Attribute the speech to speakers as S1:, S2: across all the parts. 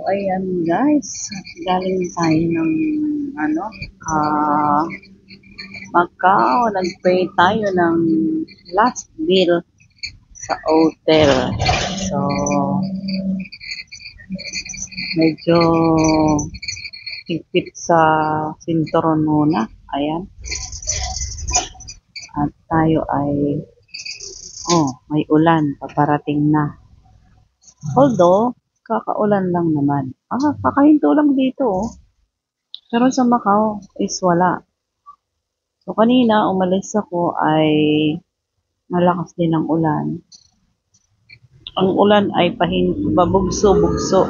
S1: Ayan guys, galing tayo ng ano, ah, Macau. Nag-pay tayo ng last bill sa hotel. So, medyo higpit sa sinturon muna. Ayan. At tayo ay, may ulan. Paparating na. Although, kakaulan lang naman. Kakahinto lang dito, oh. Pero sa Macau is wala. So, kanina, umalis ako ay malakas din ang ulan. Ang ulan ay pabugso-bugso.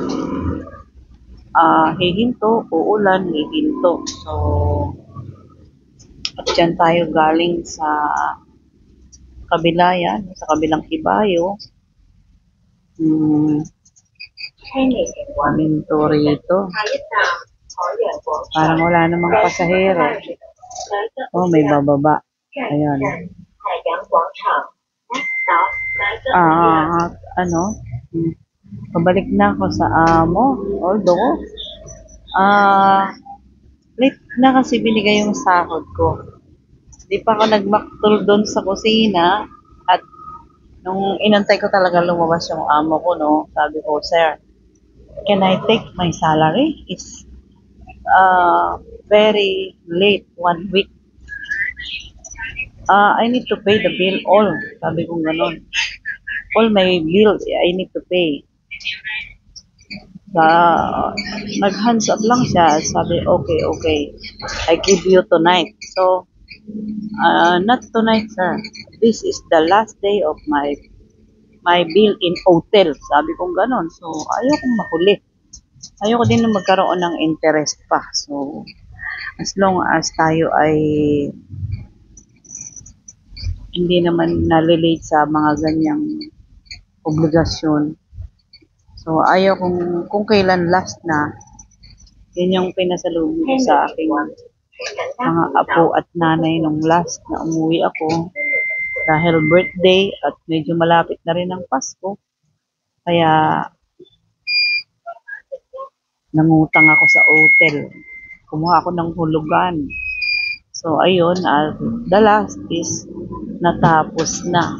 S1: Hihinto, uulan, hihinto. So, at dyan tayo galing sa kabila yan, sa kabilang Ibayo. Paminto rito. Parang wala namang pasahero. May bababa. Ayan. Pabalik na ako sa amo. Although, late na kasi binigay yung sahod ko. Di pa ako nagmaktol doon sa kusina. At nung inantay ko talaga lumabas yung amo ko, no, sabi ko, "Sir, can I take my salary? It's very late, 1 week. I need to pay the bill all." Sabi ko ganon. All my bill, I need to pay. Nag-hands up lang siya. Sabi, okay. I give you tonight. So, not tonight, sir. This is the last day of my bill in hotel. Sabi kong ganon. So, ayaw kong mahuli. Ayoko din na magkaroon ng interest pa. So, as long as tayo ay hindi naman nalilate sa mga ganyang obligasyon. So, ayaw kung kailan last na, yun yung pinasalubong ko sa aking mga apo at nanay nung last na umuwi ako. Dahil birthday at medyo malapit na rin ang Pasko. Kaya, nangutang ako sa hotel. Kumuha ako ng hulugan. So, ayun, the last is natapos na.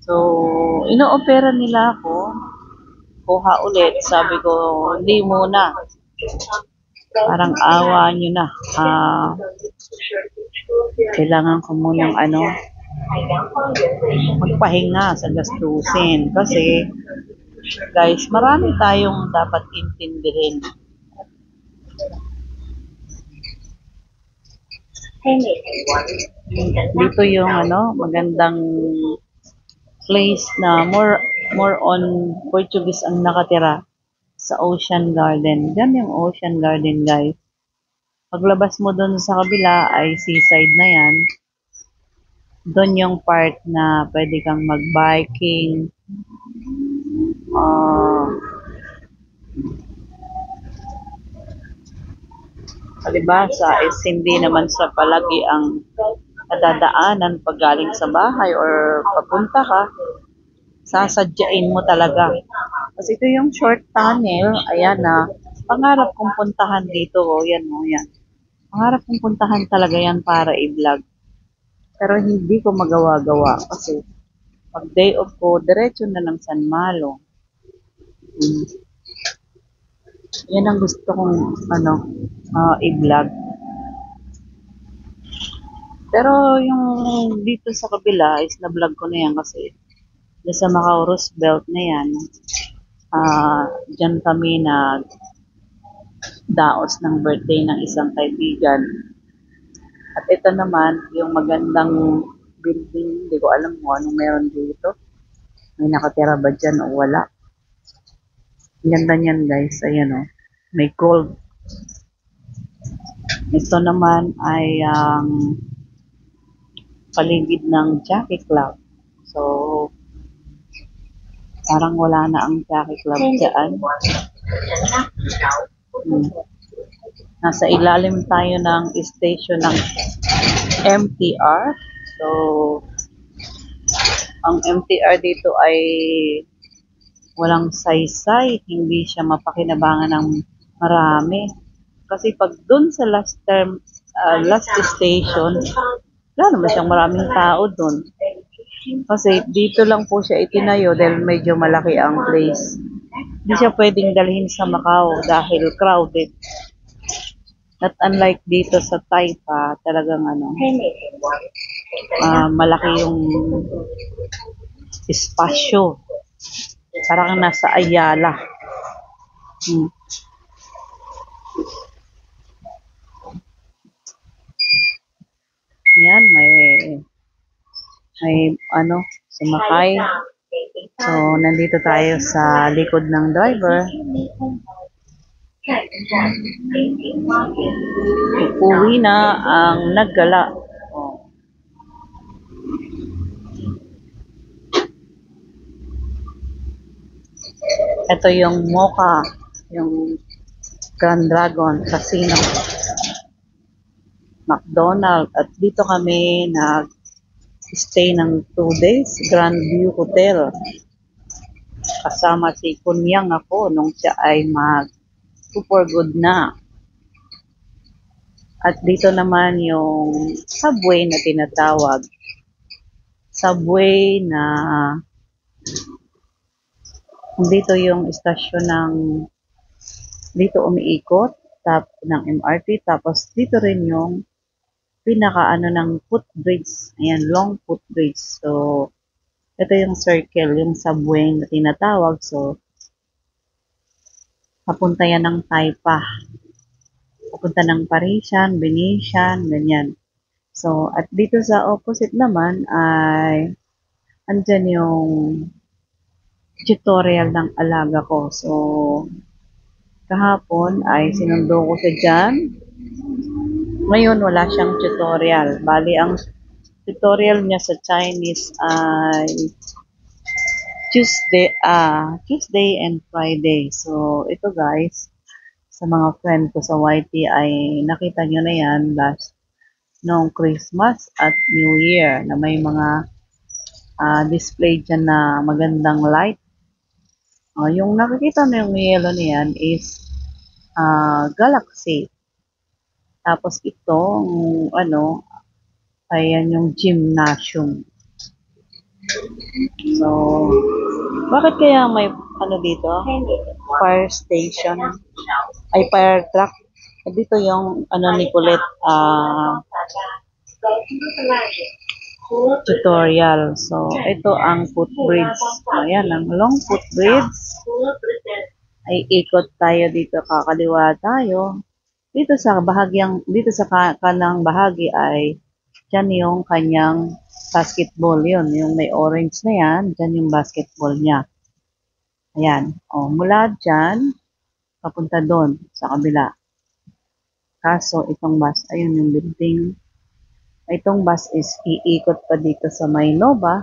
S1: So, ino-opera nila ako. Kuha ulit. Sabi ko, hindi muna. Parang awa nyo na. Kailangan ko munang magpahinga sa gastusin. Kasi, guys, marami tayong dapat intindihin. Dito yung magandang place na more on Portuguese ang nakatira sa Ocean Garden. Diyan yung Ocean Garden, guys. Paglabas mo doon sa kabila ay seaside na yan. Doon yung part na pwede kang mag-biking. Palibasa is hindi naman sa palagi ang nadadaanan pag galing sa bahay or papunta ka. Sasadyain mo talaga. Kasi ito yung short tunnel. Ayan na. Pangarap kong puntahan dito. Yan. Pangarap kong puntahan talaga yan para i-vlog. Pero hindi ko magawa-gawa. Kasi pag day off ko, diretso na ng San Malo. Yan ang gusto kong i-vlog. Pero yung dito sa kabila is na-vlog ko na yan kasi sa Macau Roosevelt na yan, dyan kami daos ng birthday ng isang kaibigan. At ito naman, yung magandang building, hindi ko alam kung anong meron dito. May nakatira ba dyan o wala. Ganda niyan, guys. Ayan, may gold. Ito naman ay paligid ng Jockey Club. So, parang wala na ang Jockey Club dyan. Nasa ilalim tayo ng station ng MTR. So, ang MTR dito ay walang saysay, hindi siya mapakinabangan ng marami. Kasi pag dun sa last station, wala naman siyang maraming tao dun. Kasi dito lang po siya itinayo dahil medyo malaki ang place. Hindi siya pwedeng dalhin sa Macau dahil crowded. Not unlike dito sa Taipa, talagang malaki yung espasyo. Parang nasa Ayala. Yan, may sumakay. So, nandito tayo sa likod ng driver. Uuwi na ang naggala. Ito yung Mocha, yung Grand Dragon Casino, McDonald's. At dito kami nag-stay ng 2 days, Grand View Hotel. Kasama si Kunyang ako nung siya ay super good na. At dito naman yung subway na tinatawag. Subway na dito yung istasyon dito umiikot ng MRT, tapos dito rin yung pinaka ng footbridge. Ayan, long footbridge. So, ito yung circle, yung subway na tinatawag. So, papunta yan ng Taipa. Papunta ng Parisian, Venetian, ganyan. So, at dito sa opposite naman ay andyan yung tutorial ng alaga ko. So, kahapon ay sinundo ko siya dyan. Ngayon, wala siyang tutorial. Bali, ang tutorial niya sa Chinese ay Tuesday and Friday. So, ito guys, sa mga friend ko sa YT ay nakita nyo na yan last noong Christmas at New Year na may mga display dyan na magandang light. Yung nakikita mo yung yellow na yan is Galaxy. Tapos itong ayan yung gymnasium. So, bakit kaya may dito? Fire station. Ay, fire truck. Dito yung ni Colette tutorial. So, ito ang footbridge. Ayan, ang long footbridge. Ay, ikot tayo dito. Kakaliwa tayo. Dito sa kanang bahagi ay dyan yung kanyang basketball. Yun, yung may orange na yan. Dyan yung basketball niya. Ayan. Mula dyan, papunta doon sa kabila. Kaso, itong bus, ayun yung building. Itong bus is iikot pa dito sa Maynova.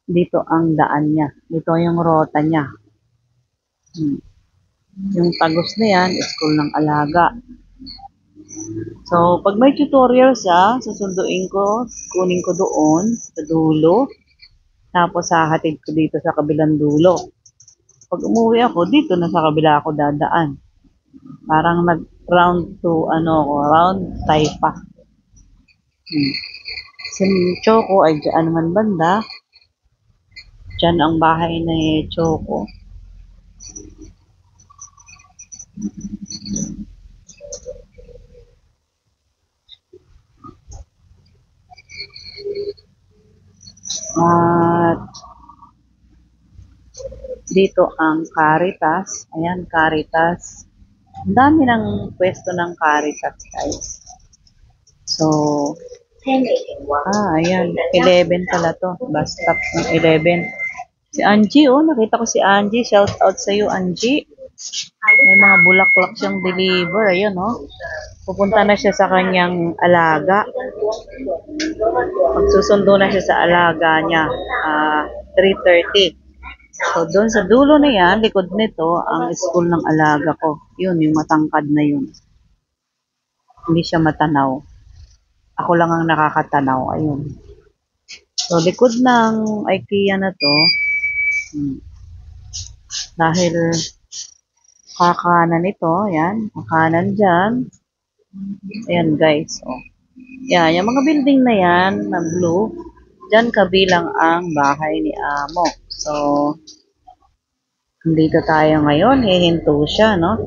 S1: Dito ang daan niya. Dito yung rota niya. Yung tagos na yan, school ng alaga. So, pag may tutorial siya, susunduin ko, kunin ko doon sa dulo. Tapos, hahatid ko dito sa kabilang dulo. Pag umuwi ako, dito na sa kabila ako dadaan. Parang nag-round round Taipa. Si Choco ay dyan naman banda. Dyan ang bahay ni Choco. At dito ang Caritas. Ayan, Caritas. Ang dami ng pwesto ng Caritas, guys. So, ayan. 11 pala to. Bus stop ng 11. Si Angie, nakita ko si Angie. Shout out sa iyo, Angie. May mga bulaklak siyang deliver. Ayun, pupunta na siya sa kanyang alaga. Magsusundo na siya sa alaga niya. 3:30. So, doon sa dulo na yan, likod nito, ang school ng alaga ko. Yun, yung matangkad na yun. Hindi siya matanaw. Ako lang ang nakakatanaw. Ayun. So, likod ng IKEA na to, Dahil kakanan ito, yan, kakanan dyan. Ayan guys, oh. Yan, yung mga building na yan, na blue, dyan kabilang ang bahay ni Amo. So, dito tayo ngayon, hihinto siya, no?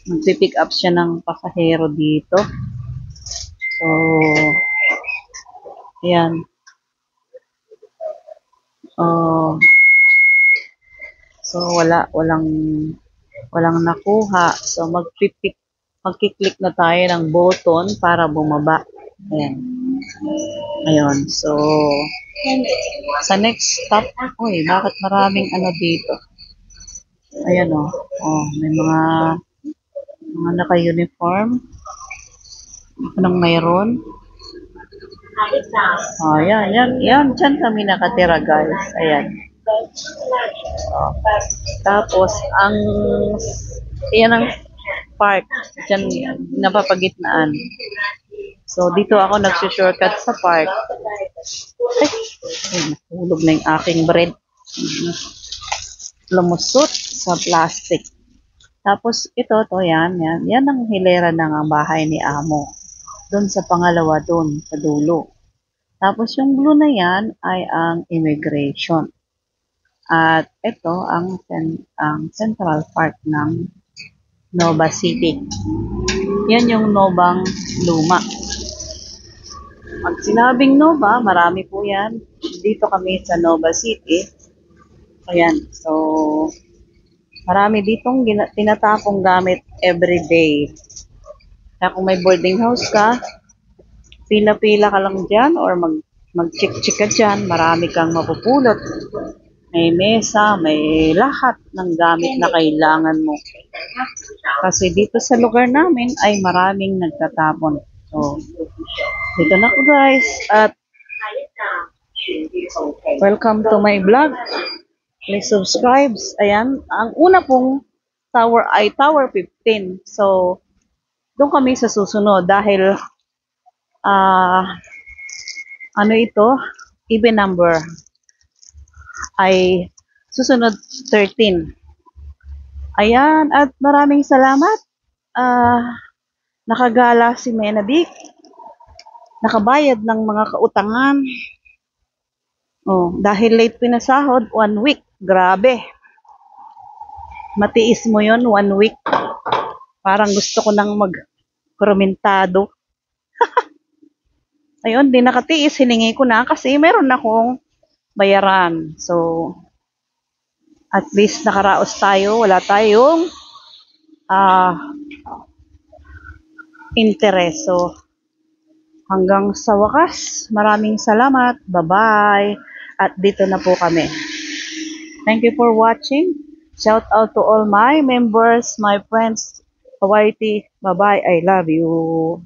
S1: Magpipick up siya ng pasahero dito. So, yan. Oh, so, walang nakuha. So, magkiklik na tayo ng button para bumaba. Ayan. Ayun. So, sa next stop, uy, bakit maraming ano dito? Ayan o. Oh, may mga naka-uniform. Anong mayroon? Oh, yan. Diyan kami nakatira, guys. Ayan. Oh. Tapos, yan ang park. Diyan, napapagitnaan. So, dito ako nagsushortcut sa park. Ay, nahulog na yung aking bread. Lumusot sa plastic. Tapos, yan. Yan ang hilera ng bahay ni Amo. Doon sa pangalawa, doon, sa dulo. Tapos, yung blue na yan ay ang immigration. At ito ang Central Park ng Nova City. Yan yung Novang Luma. Pag sinabing Nova, marami po yan. Dito kami sa Nova City. Ayan, so marami ditong tinatapong gamit everyday. Kaya kung may boarding house ka, pila-pila ka lang dyan or mag-check-check ka dyan, marami kang mapupulot. May mesa, may lahat ng gamit na kailangan mo. Kasi dito sa lugar namin ay maraming nagtatapon. So, dito na po guys. At welcome to my vlog. Please subscribe. Ayan. Ang una pong tower ay Tower 15. So, doon kami sa susunod dahil ano ito? Even number ay susunod 13. Ayan. At maraming salamat. Nakagala si Menabic. Nakabayad ng mga kautangan. Oh, dahil late pinasahod, 1 week. Grabe. Matiis mo yon 1 week. Parang gusto ko nang mag-promentado. Ayun, di nakatiis. Hiningi ko na kasi meron akong bayaran. So, at least nakaraos tayo. Wala tayong interest. So, hanggang sa wakas, maraming salamat. Bye-bye. At dito na po kami. Thank you for watching. Shout out to all my members, my friends. Hawaii. Bye-bye. I love you.